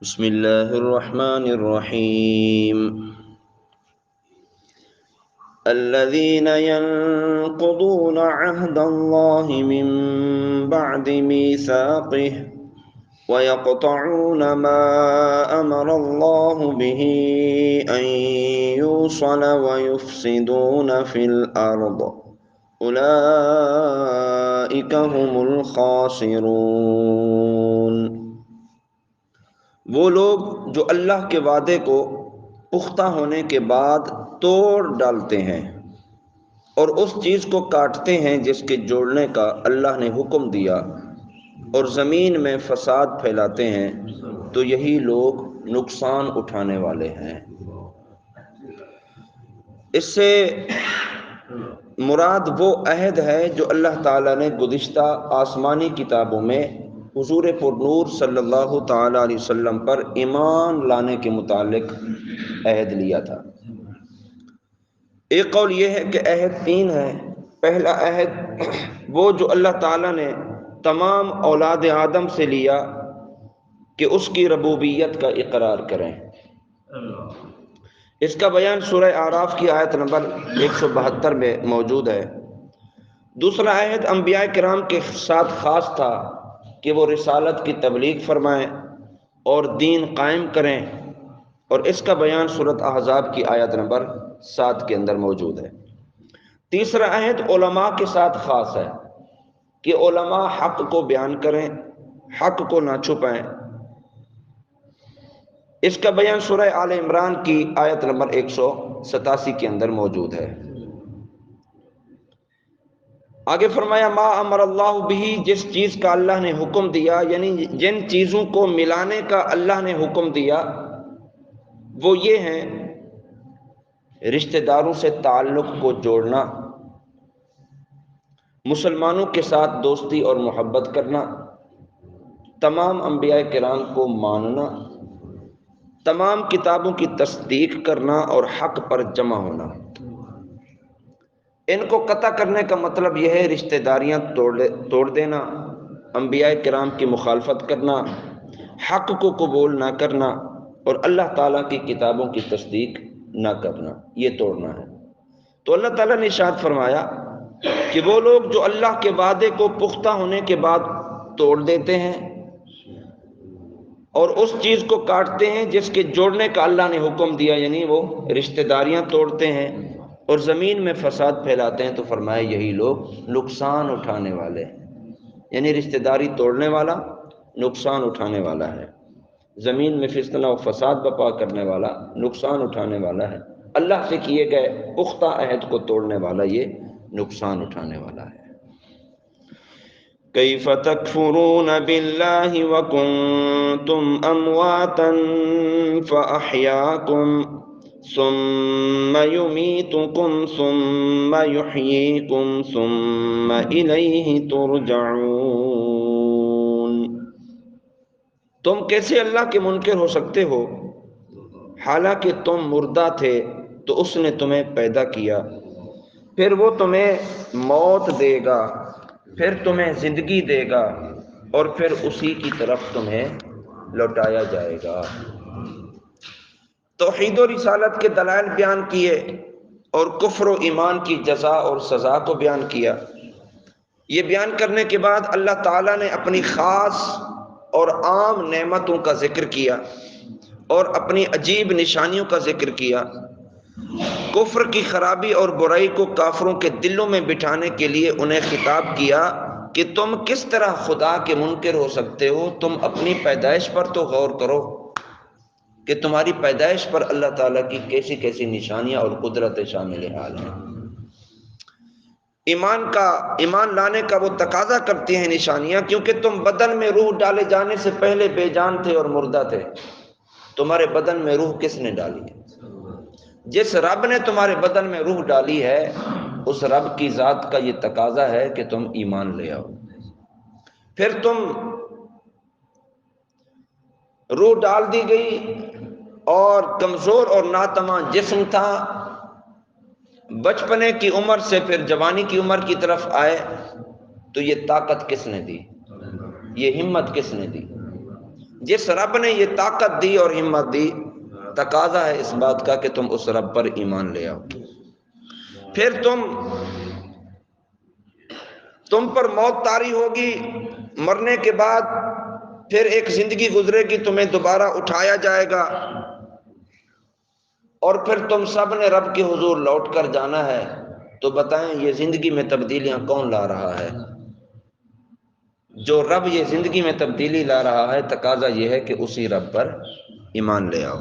بسم اللہ الرحمن الرحیم الذين ينقضون عهد الله من بعد ميثاقه ويقطعون ما أمر الله به أن يوصل ويفسدون في الأرض أولئك هم الخاسرون۔ وہ لوگ جو اللہ کے وعدے کو پختہ ہونے کے بعد توڑ ڈالتے ہیں اور اس چیز کو کاٹتے ہیں جس کے جوڑنے کا اللہ نے حکم دیا اور زمین میں فساد پھیلاتے ہیں، تو یہی لوگ نقصان اٹھانے والے ہیں۔ اس سے مراد وہ عہد ہے جو اللہ تعالیٰ نے گزشتہ آسمانی کتابوں میں حضور پر نور صلی اللہ تعالیٰ علیہ وسلم پر ایمان لانے کے متعلق عہد لیا تھا۔ ایک قول یہ ہے کہ عہد تین ہے۔ پہلا عہد وہ جو اللہ تعالیٰ نے تمام اولاد آدم سے لیا کہ اس کی ربوبیت کا اقرار کریں۔ اس کا بیان سورہ اعراف کی آیت نمبر 172 میں موجود ہے۔ دوسرا عہد انبیاء کرام کے ساتھ خاص تھا کہ وہ رسالت کی تبلیغ فرمائیں اور دین قائم کریں، اور اس کا بیان سورۃ احزاب کی آیت نمبر 7 کے اندر موجود ہے۔ تیسرا عہد علماء کے ساتھ خاص ہے کہ علماء حق کو بیان کریں، حق کو نہ چھپائیں۔ اس کا بیان سورہ آل عمران کی آیت نمبر 187 کے اندر موجود ہے۔ آگے فرمایا ما امر اللہ بھی، جس چیز کا اللہ نے حکم دیا، یعنی جن چیزوں کو ملانے کا اللہ نے حکم دیا وہ یہ ہیں: رشتہ داروں سے تعلق کو جوڑنا، مسلمانوں کے ساتھ دوستی اور محبت کرنا، تمام انبیاء کرام کو ماننا، تمام کتابوں کی تصدیق کرنا اور حق پر جمع ہونا۔ ان کو قطع کرنے کا مطلب یہ ہے رشتہ داریاں توڑ دینا، انبیاء کرام کی مخالفت کرنا، حق کو قبول نہ کرنا اور اللہ تعالیٰ کی کتابوں کی تصدیق نہ کرنا، یہ توڑنا ہے۔ تو اللہ تعالیٰ نے ارشاد فرمایا کہ وہ لوگ جو اللہ کے وعدے کو پختہ ہونے کے بعد توڑ دیتے ہیں اور اس چیز کو کاٹتے ہیں جس کے جوڑنے کا اللہ نے حکم دیا، یعنی وہ رشتہ داریاں توڑتے ہیں اور زمین میں فساد پھیلاتے ہیں، تو فرمایا یہی لوگ نقصان اٹھانے والے ہیں۔ یعنی رشتہ داری توڑنے والا نقصان اٹھانے والا ہے، زمین میں فتنہ و فساد برپا کرنے والا نقصان اٹھانے والا ہے، اللہ سے کیے گئے پختہ عہد کو توڑنے والا یہ نقصان اٹھانے والا ہے۔ کیف تکفرون باللہ وکنتم امواتا فاحیاکم ثم یمیتکم ثم یحییکم ثم الیہ ترجعون۔ تم کیسے اللہ کے منکر ہو سکتے ہو حالانکہ تم مردہ تھے تو اس نے تمہیں پیدا کیا، پھر وہ تمہیں موت دے گا، پھر تمہیں زندگی دے گا اور پھر اسی کی طرف تمہیں لوٹایا جائے گا۔ توحید و رسالت کے دلائل بیان کیے اور کفر و ایمان کی جزا اور سزا کو بیان کیا۔ یہ بیان کرنے کے بعد اللہ تعالیٰ نے اپنی خاص اور عام نعمتوں کا ذکر کیا اور اپنی عجیب نشانیوں کا ذکر کیا۔ کفر کی خرابی اور برائی کو کافروں کے دلوں میں بٹھانے کے لیے انہیں خطاب کیا کہ تم کس طرح خدا کے منکر ہو سکتے ہو، تم اپنی پیدائش پر تو غور کرو کہ تمہاری پیدائش پر اللہ تعالیٰ کی کیسی کیسی نشانیاں اور قدرت شامل حال ہیں۔ ایمان لانے کا وہ تقاضا کرتی ہیں نشانیاں، کیونکہ تم بدن میں روح ڈالے جانے سے پہلے بے جان تھے اور مردہ تھے۔ تمہارے بدن میں روح کس نے ڈالی ہے؟ جس رب نے تمہارے بدن میں روح ڈالی ہے اس رب کی ذات کا یہ تقاضا ہے کہ تم ایمان لے آؤ۔ پھر تم روح ڈال دی گئی اور کمزور اور ناتواں جسم تھا، بچپنے کی عمر سے پھر جوانی کی عمر کی طرف آئے، تو یہ طاقت کس نے دی؟ یہ ہمت کس نے دی؟ جس رب نے یہ طاقت دی اور ہمت دی، تقاضا ہے اس بات کا کہ تم اس رب پر ایمان لے آؤ۔ پھر تم پر موت طاری ہوگی، مرنے کے بعد پھر ایک زندگی گزرے گی، تمہیں دوبارہ اٹھایا جائے گا، اور پھر تم سب نے رب کے حضور لوٹ کر جانا ہے۔ تو بتائیں یہ زندگی میں تبدیلیاں کون لا رہا ہے؟ جو رب یہ زندگی میں تبدیلی لا رہا ہے، تقاضا یہ ہے کہ اسی رب پر ایمان لے آؤ۔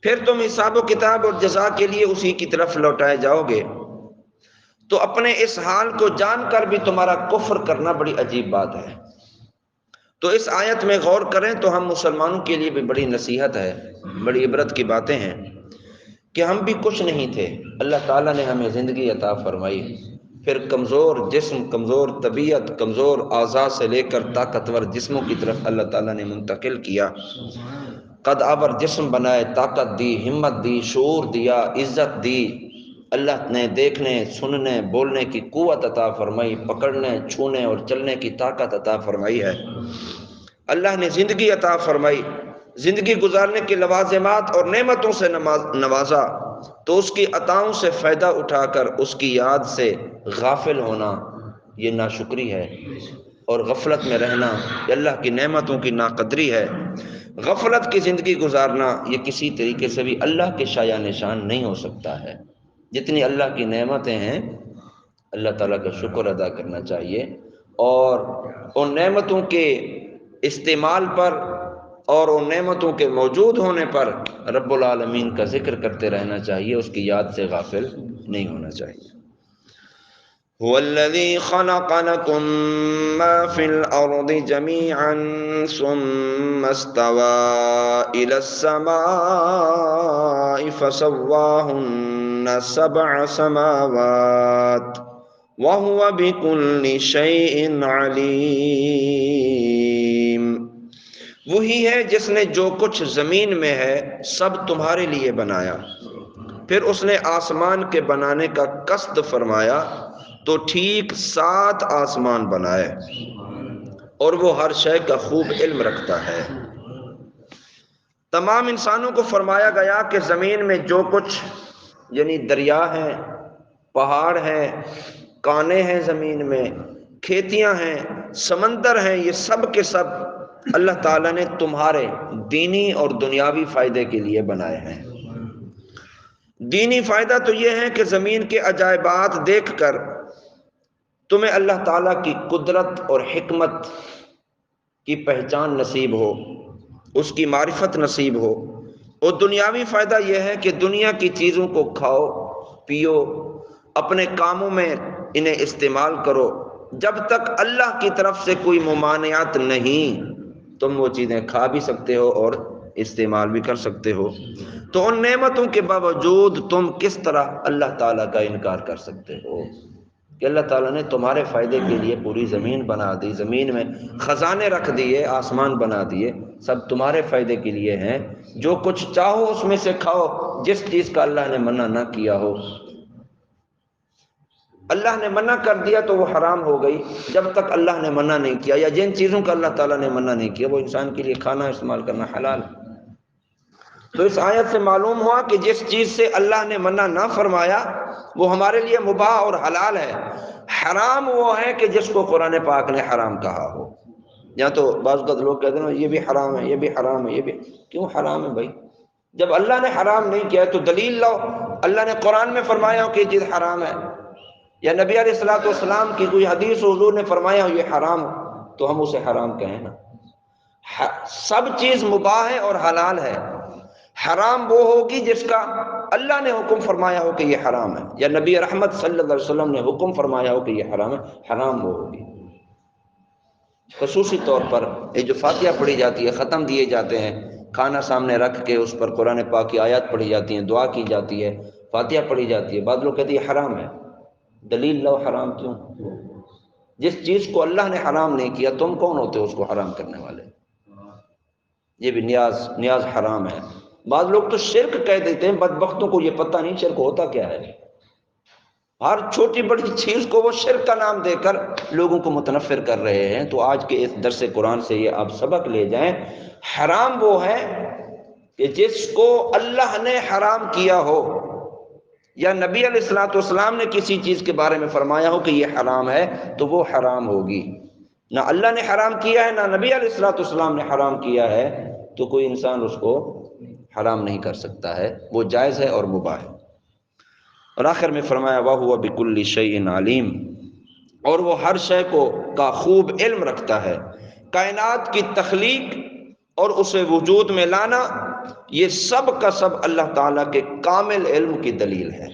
پھر تم حساب و کتاب اور جزا کے لیے اسی کی طرف لوٹائے جاؤ گے۔ تو اپنے اس حال کو جان کر بھی تمہارا کفر کرنا بڑی عجیب بات ہے۔ تو اس آیت میں غور کریں تو ہم مسلمانوں کے لیے بھی بڑی نصیحت ہے، بڑی عبرت کی باتیں ہیں کہ ہم بھی کچھ نہیں تھے، اللہ تعالیٰ نے ہمیں زندگی عطا فرمائی، پھر کمزور جسم، کمزور طبیعت، کمزور اعضاء سے لے کر طاقتور جسموں کی طرف اللہ تعالیٰ نے منتقل کیا، قد آور جسم بنائے، طاقت دی، ہمت دی، شعور دیا، عزت دی، اللہ نے دیکھنے، سننے، بولنے کی قوت عطا فرمائی، پکڑنے، چھونے اور چلنے کی طاقت عطا فرمائی ہے۔ اللہ نے زندگی عطا فرمائی، زندگی گزارنے کے لوازمات اور نعمتوں سے نوازا، تو اس کی عطاؤں سے فائدہ اٹھا کر اس کی یاد سے غافل ہونا یہ ناشکری ہے، اور غفلت میں رہنا یہ اللہ کی نعمتوں کی ناقدری ہے۔ غفلت کی زندگی گزارنا یہ کسی طریقے سے بھی اللہ کے شایع نشان نہیں ہو سکتا ہے۔ جتنی اللہ کی نعمتیں ہیں اللہ تعالیٰ کا شکر ادا کرنا چاہیے، اور ان نعمتوں کے استعمال پر اور ان نعمتوں کے موجود ہونے پر رب العالمین کا ذکر کرتے رہنا چاہیے، اس کی یاد سے غافل نہیں ہونا چاہیے۔ هو الذي خلق لكم ما في الأرض جميعا ثم استوى إلى السماء فسواهن 7 سماوات وهو بكل شيء عليم۔ وہی ہے جس نے جو کچھ زمین میں ہے سب تمہارے لیے بنایا، پھر اس نے آسمان کے بنانے کا قصد فرمایا تو ٹھیک 7 آسمان بنائے، اور وہ ہر شے کا خوب علم رکھتا ہے۔ تمام انسانوں کو فرمایا گیا کہ زمین میں جو کچھ، یعنی دریا ہیں، پہاڑ ہیں، کانے ہیں، زمین میں کھیتیاں ہیں، سمندر ہیں، یہ سب کے سب اللہ تعالیٰ نے تمہارے دینی اور دنیاوی فائدے کے لیے بنائے ہیں۔ دینی فائدہ تو یہ ہے کہ زمین کے عجائبات دیکھ کر تمہیں اللہ تعالیٰ کی قدرت اور حکمت کی پہچان نصیب ہو، اس کی معرفت نصیب ہو۔ اور دنیاوی فائدہ یہ ہے کہ دنیا کی چیزوں کو کھاؤ، پیو، اپنے کاموں میں انہیں استعمال کرو، جب تک اللہ کی طرف سے کوئی ممانعت نہیں تم وہ چیزیں کھا بھی سکتے ہو اور استعمال بھی کر سکتے ہو۔ تو ان نعمتوں کے باوجود تم کس طرح اللہ تعالیٰ کا انکار کر سکتے ہو کہ اللہ تعالیٰ نے تمہارے فائدے کے لیے پوری زمین بنا دی، زمین میں خزانے رکھ دیے، آسمان بنا دیے، سب تمہارے فائدے کے لیے ہیں۔ جو کچھ چاہو اس میں سے کھاؤ، جس چیز کا اللہ نے منع نہ کیا ہو، اللہ نے منع کر دیا تو وہ حرام ہو گئی، جب تک اللہ نے منع نہیں کیا، یا جن چیزوں کا اللہ تعالیٰ نے منع نہیں کیا وہ انسان کے لیے کھانا استعمال کرنا حلال ہے۔ تو اس آیت سے معلوم ہوا کہ جس چیز سے اللہ نے منع نہ فرمایا وہ ہمارے لیے مباح اور حلال ہے۔ حرام وہ ہے کہ جس کو قرآن پاک نے حرام کہا ہو۔ یا تو بعض اوقات لوگ کہتے ہیں یہ بھی حرام ہے، یہ بھی حرام ہے، یہ بھی کیوں حرام ہے بھائی؟ جب اللہ نے حرام نہیں کیا تو دلیل لاؤ، اللہ نے قرآن میں فرمایا ہو کہ یہ چیز حرام ہے، یا نبی علیہ الصلوۃ والسلام کی کوئی حدیث حضور نے فرمایا ہو یہ حرام ہو، تو ہم اسے حرام کہیں نا۔ سب چیز مباح ہے اور حلال ہے، حرام وہ ہوگی جس کا اللہ نے حکم فرمایا ہو کہ یہ حرام ہے، یا نبی رحمت صلی اللہ علیہ وسلم نے حکم فرمایا ہو کہ یہ حرام ہے، حرام وہ ہوگی۔ خصوصی طور پر یہ جو فاتحہ پڑھی جاتی ہے، ختم دیے جاتے ہیں، کھانا سامنے رکھ کے اس پر قرآن پاک کی آیات پڑھی جاتی ہیں، دعا کی جاتی ہے، فاتحہ پڑھی جاتی ہے، بعض لوگ کہتے ہیں یہ حرام ہے۔ دلیل لو حرام کیوں؟ جس چیز کو اللہ نے حرام نہیں کیا تم کون ہوتے ہو اس کو حرام کرنے والے؟ یہ بھی نیاز حرام ہے۔ بعض لوگ تو شرک کہہ دیتے ہیں، بدبختوں کو یہ پتہ نہیں شرک ہوتا کیا ہے۔ ہر چھوٹی بڑی چیز کو وہ شرک کا نام دے کر لوگوں کو متنفر کر رہے ہیں۔ تو آج کے اس درس قرآن سے یہ آپ سبق لے جائیں، حرام وہ ہے کہ جس کو اللہ نے حرام کیا ہو، یا نبی علیہ الصلوۃ والسلام نے کسی چیز کے بارے میں فرمایا ہو کہ یہ حرام ہے، تو وہ حرام ہوگی۔ نہ اللہ نے حرام کیا ہے، نہ نبی علیہ الصلوۃ والسلام نے حرام کیا ہے، تو کوئی انسان اس کو حرام نہیں کر سکتا ہے، وہ جائز ہے اور مباح ہے۔ اور آخر میں فرمایا وَهُوَ بِكُلِّ شَيْءٍ عَلِيمٌ، اور وہ ہر شے کو کا خوب علم رکھتا ہے۔ کائنات کی تخلیق اور اسے وجود میں لانا، یہ سب کا سب اللہ تعالیٰ کے کامل علم کی دلیل ہے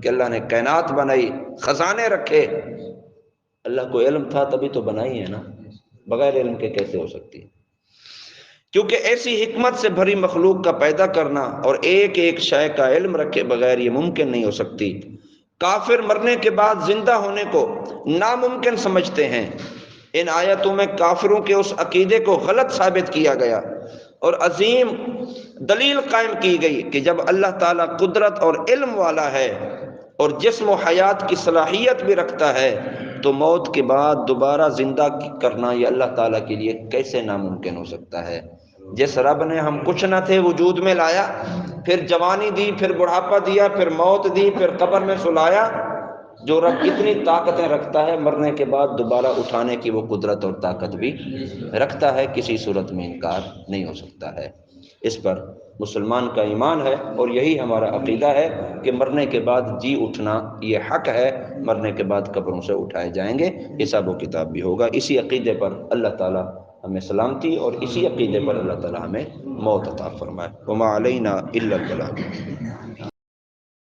کہ اللہ نے کائنات بنائی، خزانے رکھے۔ اللہ کو علم تھا تبھی تو بنائی ہے نا، بغیر علم کے کیسے ہو سکتی ہے؟ کیونکہ ایسی حکمت سے بھری مخلوق کا پیدا کرنا اور ایک ایک شے کا علم رکھے بغیر یہ ممکن نہیں ہو سکتی۔ کافر مرنے کے بعد زندہ ہونے کو ناممکن سمجھتے ہیں۔ ان آیتوں میں کافروں کے اس عقیدے کو غلط ثابت کیا گیا اور عظیم دلیل قائم کی گئی کہ جب اللہ تعالیٰ قدرت اور علم والا ہے اور جسم و حیات کی صلاحیت بھی رکھتا ہے، تو موت کے بعد دوبارہ زندہ کرنا یہ اللہ تعالیٰ کے لیے کیسے ناممکن ہو سکتا ہے؟ جس رب نے ہم کچھ نہ تھے وجود میں لایا، پھر جوانی دی، پھر بڑھاپا دیا، پھر موت دی، پھر قبر میں سلایا، جو رب اتنی طاقتیں رکھتا ہے، مرنے کے بعد دوبارہ اٹھانے کی وہ قدرت اور طاقت بھی رکھتا ہے، کسی صورت میں انکار نہیں ہو سکتا ہے۔ اس پر مسلمان کا ایمان ہے اور یہی ہمارا عقیدہ ہے کہ مرنے کے بعد جی اٹھنا یہ حق ہے، مرنے کے بعد قبروں سے اٹھائے جائیں گے، حساب و کتاب بھی ہوگا۔ اسی عقیدے پر اللہ تعالیٰ ہمیں سلامتی اور اسی عقیدے پر اللہ تعالیٰ ہمیں موت عطا فرمائے۔ وما علینا الا البلاغ۔